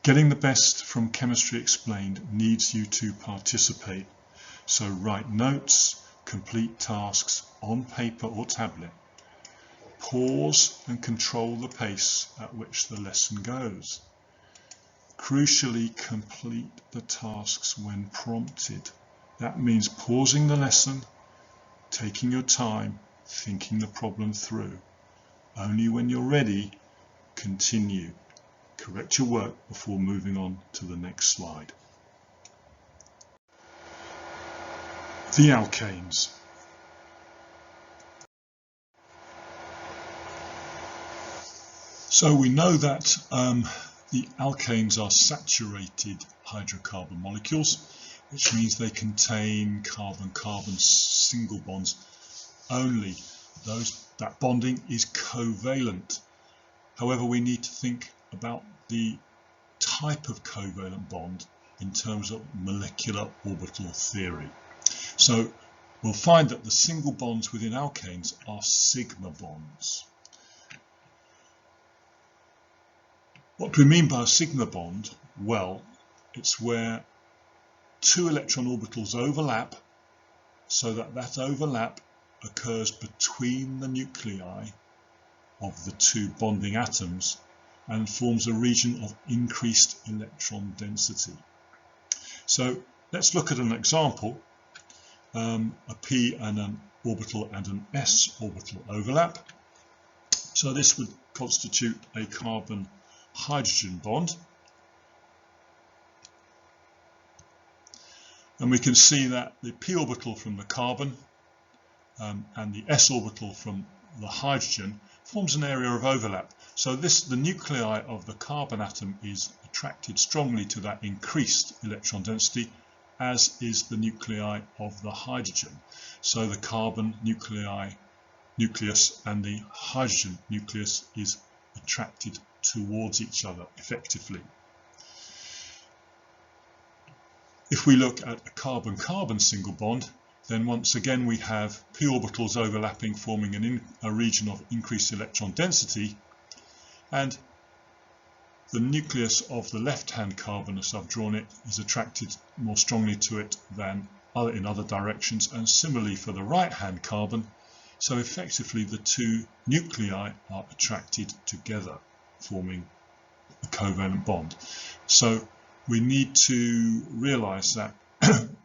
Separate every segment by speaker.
Speaker 1: Getting the best from Chemistry Explained needs you to participate. So write notes, complete tasks on paper or tablet. Pause and control the pace at which the lesson goes. Crucially, complete the tasks when prompted. That means pausing the lesson, taking your time, thinking the problem through. Only when you're ready, continue. Correct your work before moving on to the next slide. The alkanes. So we know that the alkanes are saturated hydrocarbon molecules, which means they contain carbon-carbon single bonds only. That bonding is covalent. However, we need to think about the type of covalent bond in terms of molecular orbital theory. So we'll find that the single bonds within alkanes are sigma bonds. What do we mean by a sigma bond? Well, it's where two electron orbitals overlap so that overlap occurs between the nuclei of the two bonding atoms and forms a region of increased electron density. So let's look at an example. A p and an orbital and an s orbital overlap. So this would constitute a carbon-hydrogen bond. And we can see that the p orbital from the carbon and the s orbital from the hydrogen forms an area of overlap. So the nuclei of the carbon atom is attracted strongly to that increased electron density, as is the nuclei of the hydrogen. So the carbon nucleus and the hydrogen nucleus is attracted towards each other effectively. If we look at a carbon-carbon single bond, then once again we have p orbitals overlapping, forming a region of increased electron density, and the nucleus of the left-hand carbon, as I've drawn it, is attracted more strongly to it than in other directions, and similarly for the right-hand carbon. So effectively the two nuclei are attracted together, forming a covalent bond. So we need to realize that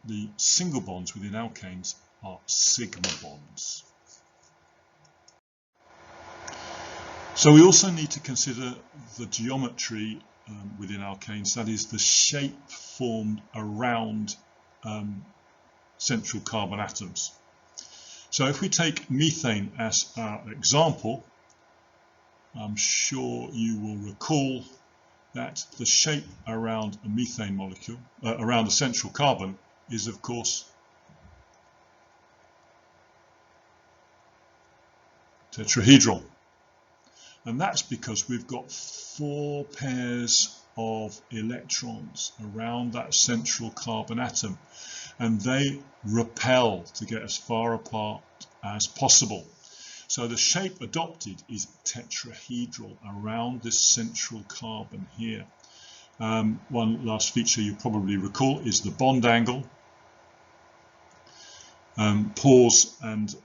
Speaker 1: the single bonds within alkanes are sigma bonds. So we also need to consider the geometry within alkanes, that is the shape formed around central carbon atoms. So if we take methane as our example, I'm sure you will recall that the shape around a methane molecule, around a central carbon, is of course tetrahedral. And that's because we've got 4 pairs of electrons around that central carbon atom, and they repel to get as far apart as possible. So the shape adopted is tetrahedral around this central carbon here. One last feature you probably recall is the bond angle. Pause and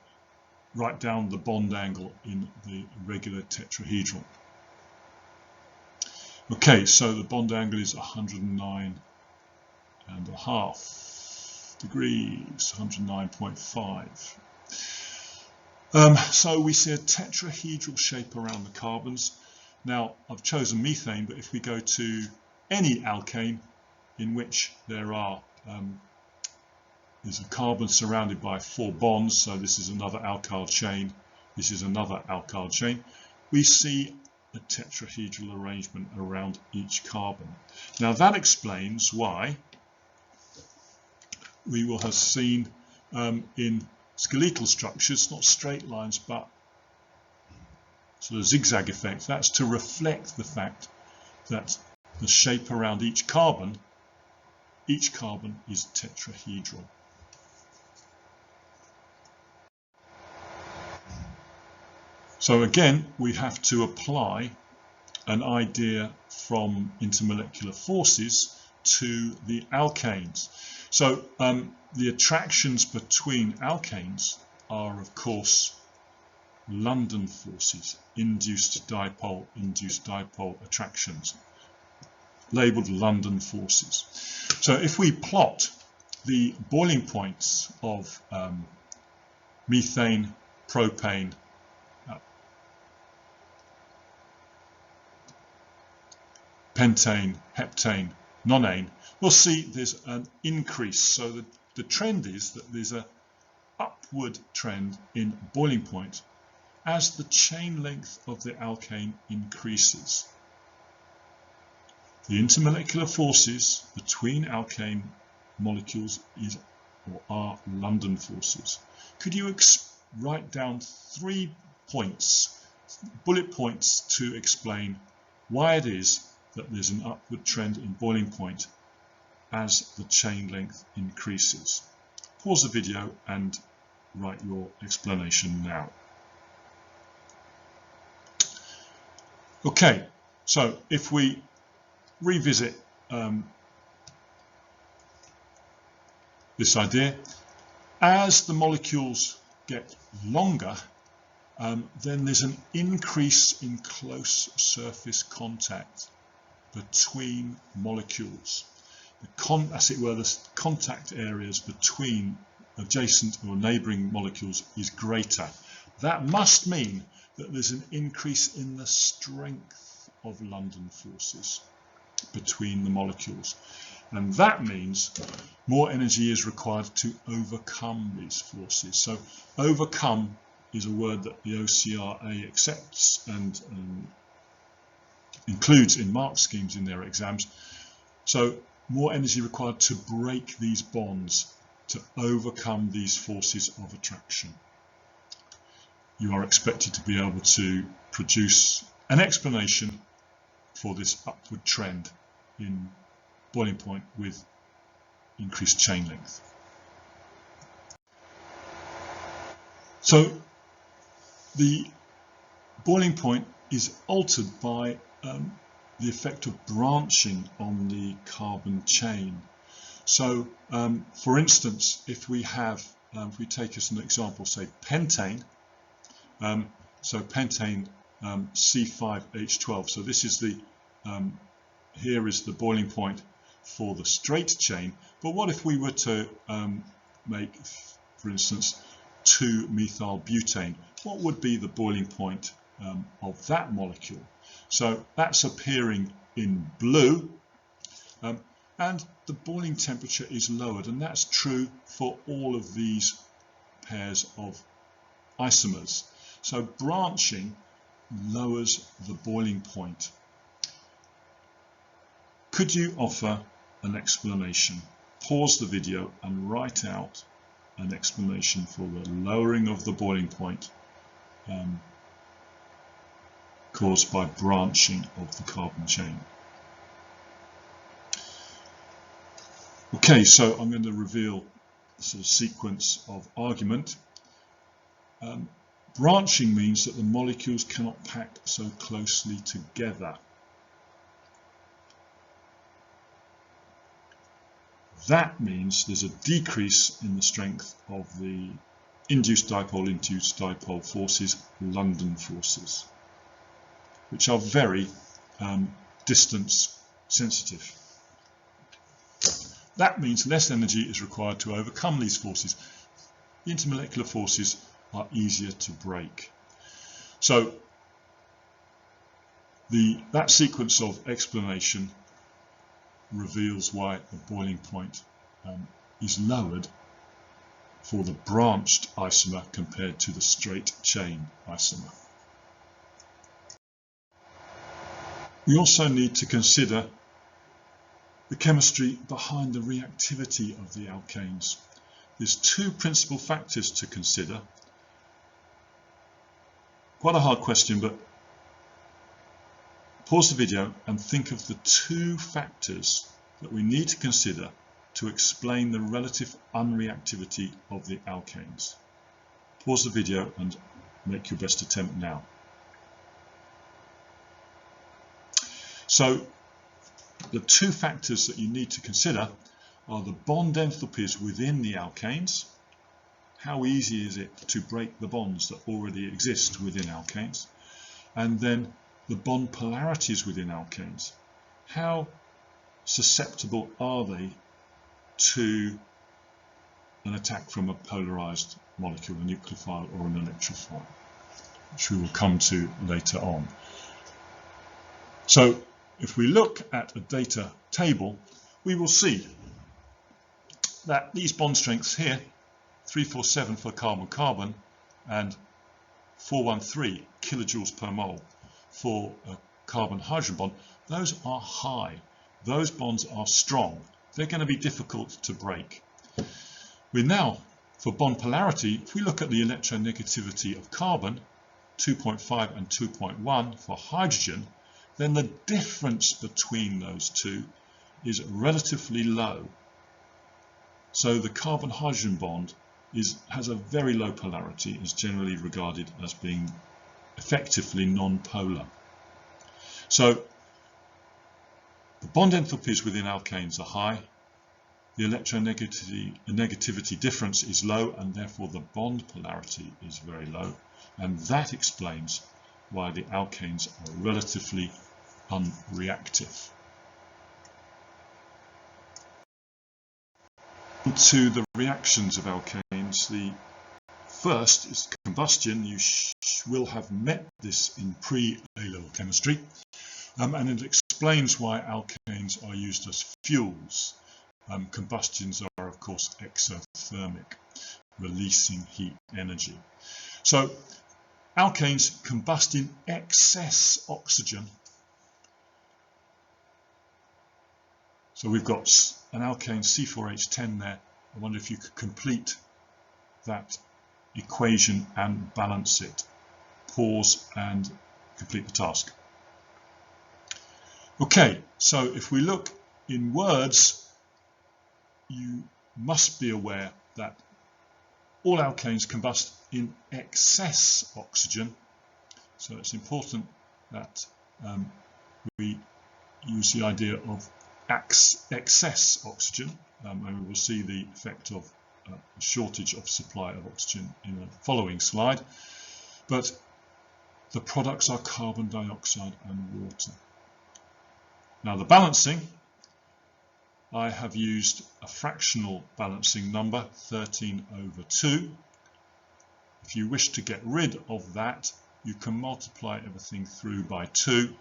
Speaker 1: write down the bond angle in the regular tetrahedral. Okay, so the bond angle is 109.5 degrees, 109.5. So we see a tetrahedral shape around the carbons. Now I've chosen methane, but if we go to any alkane in which there is a carbon surrounded by 4 bonds, so this is another alkyl chain, this is another alkyl chain, we see a tetrahedral arrangement around each carbon. Now that explains why we will have seen in skeletal structures, not straight lines, but sort of zigzag effect. That's to reflect the fact that the shape around each carbon is tetrahedral. So again, we have to apply an idea from intermolecular forces to the alkanes. So the attractions between alkanes are, of course, London forces, induced dipole attractions, labelled London forces. So if we plot the boiling points of methane, propane, pentane, heptane, nonane, we'll see there's an increase. So the trend is that there's an upward trend in boiling point as the chain length of the alkane increases. The intermolecular forces between alkane molecules are London forces. Could you write down 3 points, bullet points, to explain why it is that there's an upward trend in boiling point as the chain length increases? Pause the video and write your explanation now. Okay, so if we revisit this idea, as the molecules get longer, then there's an increase in close surface contact between molecules. As it were, the contact areas between adjacent or neighbouring molecules is greater. That must mean that there's an increase in the strength of London forces between the molecules, and that means more energy is required to overcome these forces. So overcome is a word that the OCR A accepts and includes in mark schemes in their exams. So more energy required to break these bonds, to overcome these forces of attraction. You are expected to be able to produce an explanation for this upward trend in boiling point with increased chain length. So the boiling point is altered by the effect of branching on the carbon chain. So for instance, if we take as an example, say pentane, so pentane C5H12. So this is the here is the boiling point for the straight chain. But what if we were to make, for instance, 2-methylbutane? What would be the boiling point of that molecule? So that's appearing in blue, and the boiling temperature is lowered, and that's true for all of these pairs of isomers. So branching lowers the boiling point. Could you offer an explanation? Pause the video and write out an explanation for the lowering of the boiling point caused by branching of the carbon chain. Okay, so I'm going to reveal the sort of sequence of argument. Branching means that the molecules cannot pack so closely together. That means there's a decrease in the strength of the induced dipole forces, London forces, which are very distance sensitive. That means less energy is required to overcome these forces. The intermolecular forces are easier to break. So that sequence of explanation reveals why the boiling point is lowered for the branched isomer compared to the straight chain isomer. We also need to consider the chemistry behind the reactivity of the alkanes. There's 2 principal factors to consider. Quite a hard question, but pause the video and think of the 2 factors that we need to consider to explain the relative unreactivity of the alkanes. Pause the video and make your best attempt now. So the two factors that you need to consider are the bond enthalpies within the alkanes. How easy is it to break the bonds that already exist within alkanes? And then the bond polarities within alkanes. How susceptible are they to an attack from a polarized molecule, a nucleophile or an electrophile, which we will come to later on. So if we look at a data table, we will see that these bond strengths here, 347 for carbon-carbon and 413 kilojoules per mole for a carbon-hydrogen bond, those are high. Those bonds are strong. They're going to be difficult to break. Now, for bond polarity, if we look at the electronegativity of carbon, 2.5 and 2.1 for hydrogen, then the difference between those two is relatively low. So the carbon-hydrogen bond has a very low polarity, is generally regarded as being effectively non-polar. So the bond enthalpies within alkanes are high, the electronegativity difference is low, and therefore the bond polarity is very low, and that explains why the alkanes are relatively unreactive. To the reactions of alkanes, the first is combustion. You will have met this in pre-A-level chemistry, and it explains why alkanes are used as fuels. Combustions are of course exothermic, releasing heat energy. So alkanes combust in excess oxygen. So we've got an alkane C4H10 there. I wonder if you could complete that equation and balance it. Pause and complete the task. Okay, so if we look in words, you must be aware that all alkanes combust in excess oxygen. So it's important that we use the idea of excess oxygen, and we will see the effect of a shortage of supply of oxygen in the following slide. But the products are carbon dioxide and water. Now the balancing, I have used a fractional balancing number, 13/2. If you wish to get rid of that, you can multiply everything through by 2.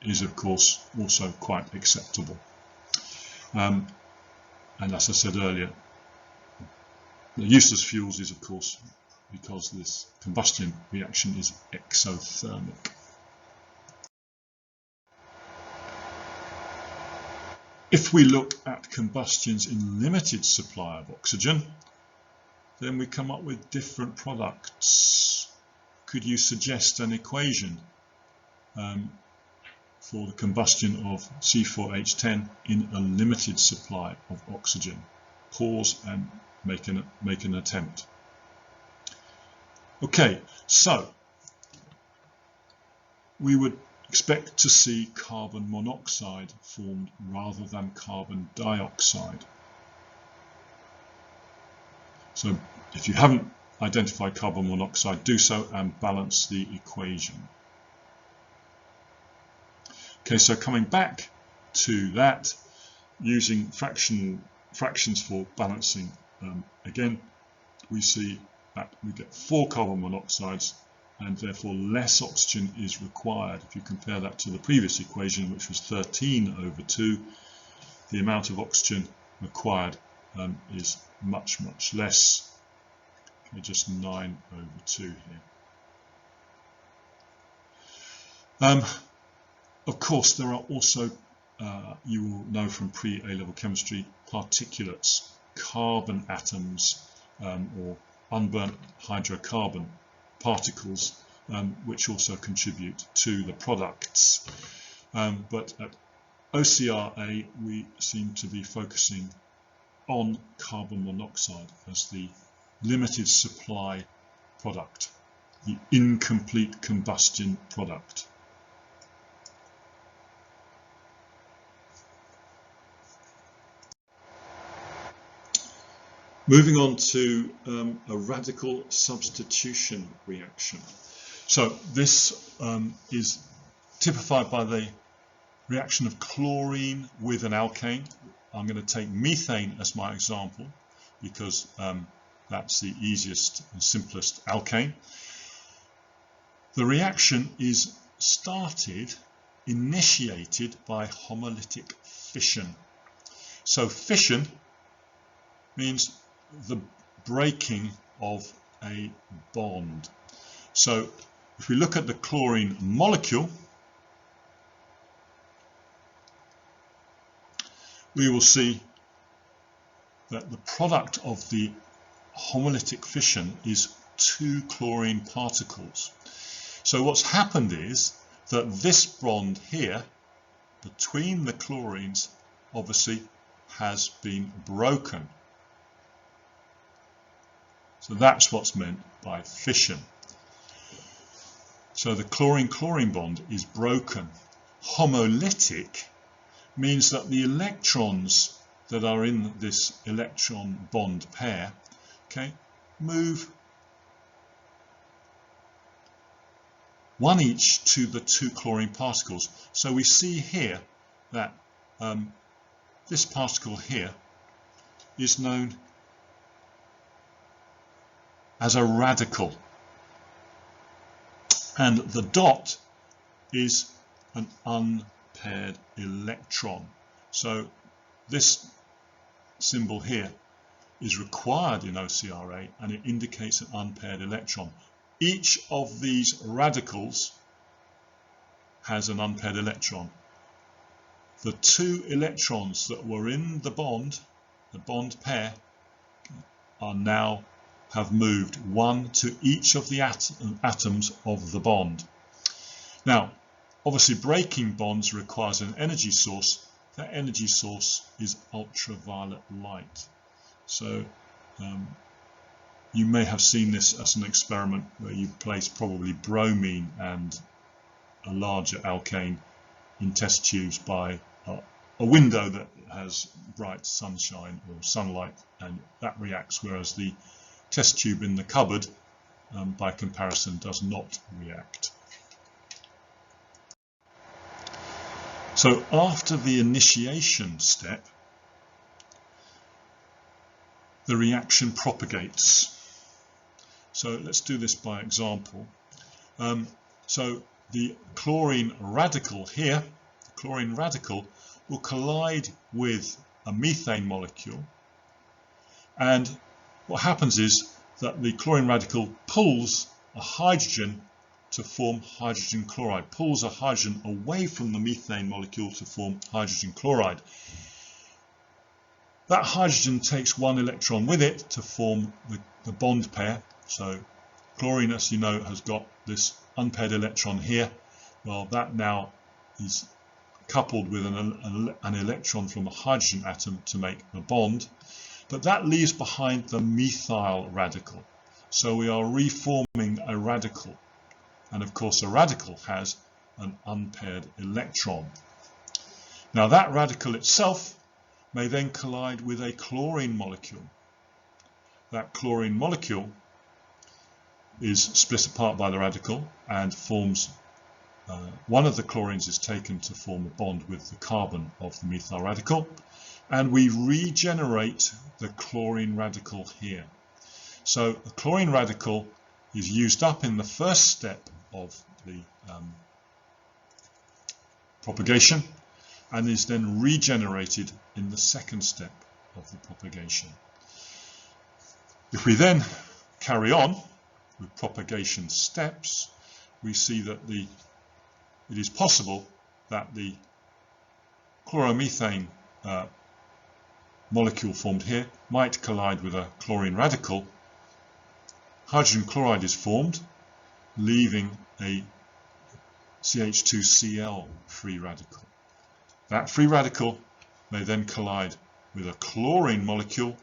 Speaker 1: Is of course also quite acceptable. And as I said earlier, the use as fuels is of course because this combustion reaction is exothermic. If we look at combustions in limited supply of oxygen, then we come up with different products. Could you suggest an equation for the combustion of C4H10 in a limited supply of oxygen? Pause and make an attempt. Okay, so we would expect to see carbon monoxide formed rather than carbon dioxide. So if you haven't identified carbon monoxide, do so and balance the equation. Okay, so coming back to that, using fractions for balancing, again, we see that we get 4 carbon monoxides and therefore less oxygen is required. If you compare that to the previous equation, which was 13/2, the amount of oxygen required is much less. Okay, just 9/2 here. Of course, there are also, you will know from pre-A-level chemistry, particulates, carbon atoms, or unburnt hydrocarbon particles, which also contribute to the products. But at OCR A, we seem to be focusing on carbon monoxide as the limited supply product, the incomplete combustion product. Moving on to a radical substitution reaction. So this is typified by the reaction of chlorine with an alkane. I'm going to take methane as my example because that's the easiest and simplest alkane. The reaction is initiated by homolytic fission. So fission means the breaking of a bond. So if we look at the chlorine molecule, we will see that the product of the homolytic fission is 2 chlorine particles. So what's happened is that this bond here between the chlorines obviously has been broken. So that's what's meant by fission. So the chlorine-chlorine bond is broken. Homolytic means that the electrons that are in this electron bond pair, okay, move one each to the 2 chlorine particles. So we see here that this particle here is known as a radical, and the dot is an unpaired electron. So this symbol here is required in OCR A, and it indicates an unpaired electron. Each of these radicals has an unpaired electron. The 2 electrons that were in the bond pair, have moved one to each of the atoms of the bond. Now, obviously breaking bonds requires an energy source. That energy source is ultraviolet light. So you may have seen this as an experiment where you place probably bromine and a larger alkane in test tubes by a window that has bright sunshine or sunlight, and that reacts, whereas the test tube in the cupboard, by comparison, does not react. So after the initiation step, the reaction propagates. So let's do this by example. So the chlorine radical here, the chlorine radical will collide with a methane molecule, and what happens is that the chlorine radical pulls a hydrogen to form hydrogen chloride, pulls a hydrogen away from the methane molecule to form hydrogen chloride. That hydrogen takes 1 electron with it to form the bond pair. So chlorine, as you know, has got this unpaired electron here. Well, that now is coupled with an electron from a hydrogen atom to make a bond. But that leaves behind the methyl radical. So we are reforming a radical. And of course a radical has an unpaired electron. Now that radical itself may then collide with a chlorine molecule. That chlorine molecule is split apart by the radical and forms, one of the chlorines is taken to form a bond with the carbon of the methyl radical. And we regenerate the chlorine radical here. So the chlorine radical is used up in the first step of the propagation and is then regenerated in the second step of the propagation. If we then carry on with propagation steps, we see that it is possible that the chloromethane molecule formed here might collide with a chlorine radical. Hydrogen chloride is formed, leaving a CH2Cl free radical. That free radical may then collide with a chlorine molecule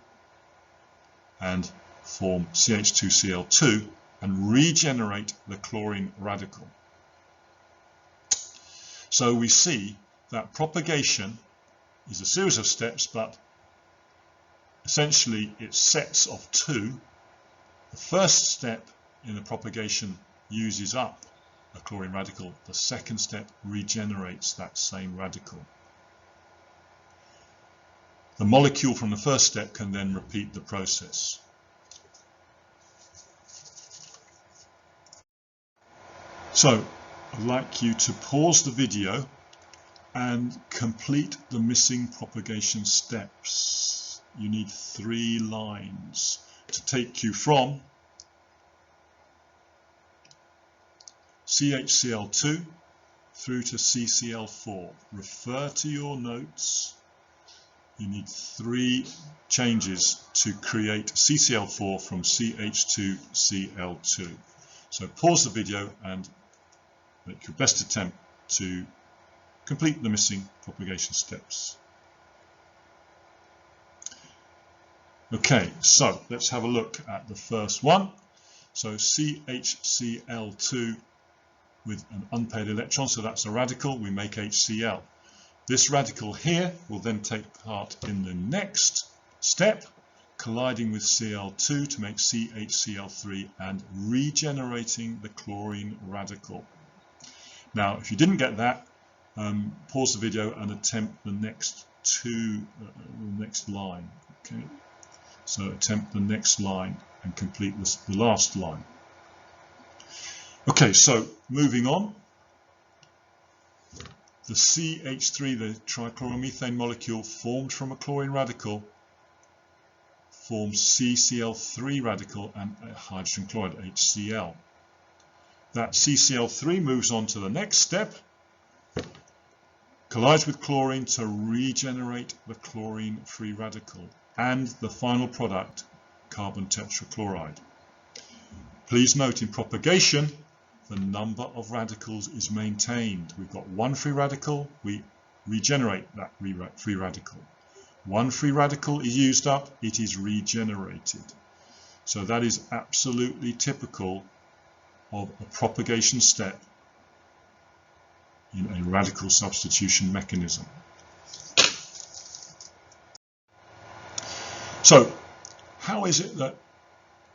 Speaker 1: and form CH2Cl2 and regenerate the chlorine radical. So we see that propagation is a series of steps, but essentially it's sets of two. The first step in the propagation uses up a chlorine radical. The second step regenerates that same radical. The molecule from the first step can then repeat the process. So I'd like you to pause the video and complete the missing propagation steps. You need 3 lines to take you from CHCl2 through to CCl4. Refer to your notes. You need 3 changes to create CCl4 from CH2Cl2. So pause the video and make your best attempt to complete the missing propagation steps. Okay, so let's have a look at the first one. So CHCl2 with an unpaired electron, so that's a radical, we make HCl. This radical here will then take part in the next step, colliding with Cl2 to make CHCl3 and regenerating the chlorine radical. Now, if you didn't get that, pause the video and attempt the next line. Okay, so attempt the next line and complete the last line. Okay, so moving on. The CH3, the trichloromethane molecule formed from a chlorine radical, forms CCl3 radical and a hydrogen chloride, HCl. That CCl3 moves on to the next step, collides with chlorine to regenerate the chlorine free radical, and the final product, carbon tetrachloride. Please note, in propagation, the number of radicals is maintained. We've got 1 free radical, we regenerate that free radical. 1 free radical is used up, it is regenerated. So that is absolutely typical of a propagation step in a radical substitution mechanism. So, how is it that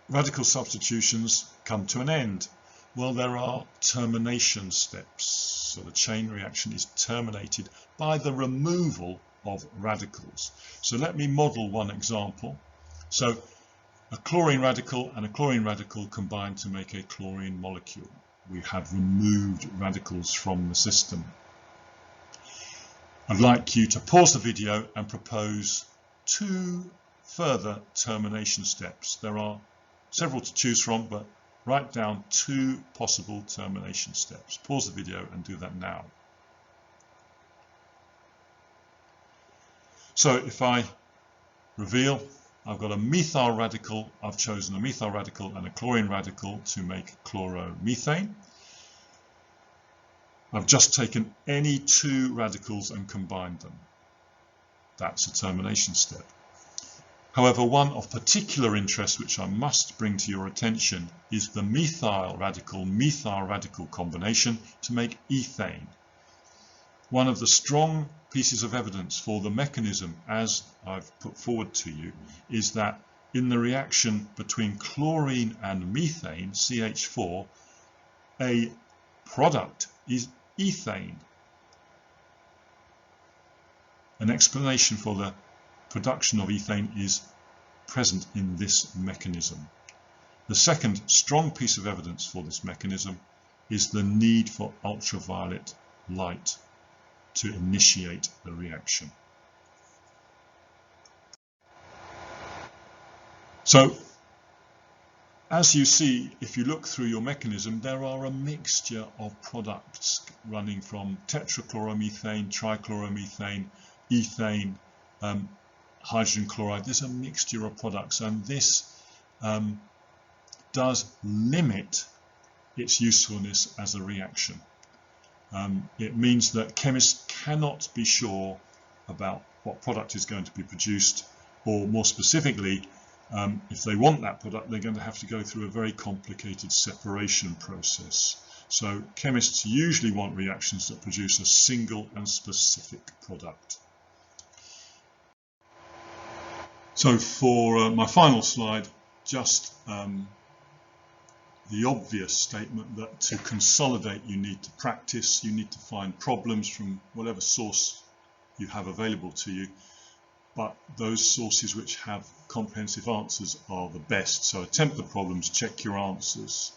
Speaker 1: radical substitutions come to an end? Well, there are termination steps. So the chain reaction is terminated by the removal of radicals. So let me model one example. So a chlorine radical and a chlorine radical combine to make a chlorine molecule. We have removed radicals from the system. I'd like you to pause the video and propose 2 further termination steps. There are several to choose from, but write down 2 possible termination steps. Pause the video and do that now. So if I reveal, I've got a methyl radical, I've chosen a methyl radical and a chlorine radical to make chloromethane. I've just taken any 2 radicals and combined them. That's a termination step. However, one of particular interest which I must bring to your attention is the methyl radical combination to make ethane. One of the strong pieces of evidence for the mechanism, as I've put forward to you, is that in the reaction between chlorine and methane, CH4, a product is ethane. An explanation for the production of ethane is present in this mechanism. The second strong piece of evidence for this mechanism is the need for ultraviolet light to initiate the reaction. So, as you see, if you look through your mechanism, there are a mixture of products running from tetrachloromethane, trichloromethane, ethane, hydrogen chloride. There's a mixture of products, and this does limit its usefulness as a reaction. It means that chemists cannot be sure about what product is going to be produced, or more specifically, if they want that product, they're going to have to go through a very complicated separation process. So chemists usually want reactions that produce a single and specific product. So for my final slide, just the obvious statement that to consolidate you need to practice, you need to find problems from whatever source you have available to you, but those sources which have comprehensive answers are the best. So attempt the problems, check your answers.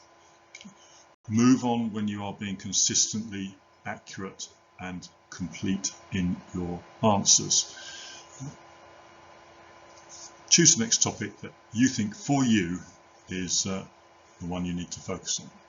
Speaker 1: Move on when you are being consistently accurate and complete in your answers. Choose the next topic that you think for you is the one you need to focus on.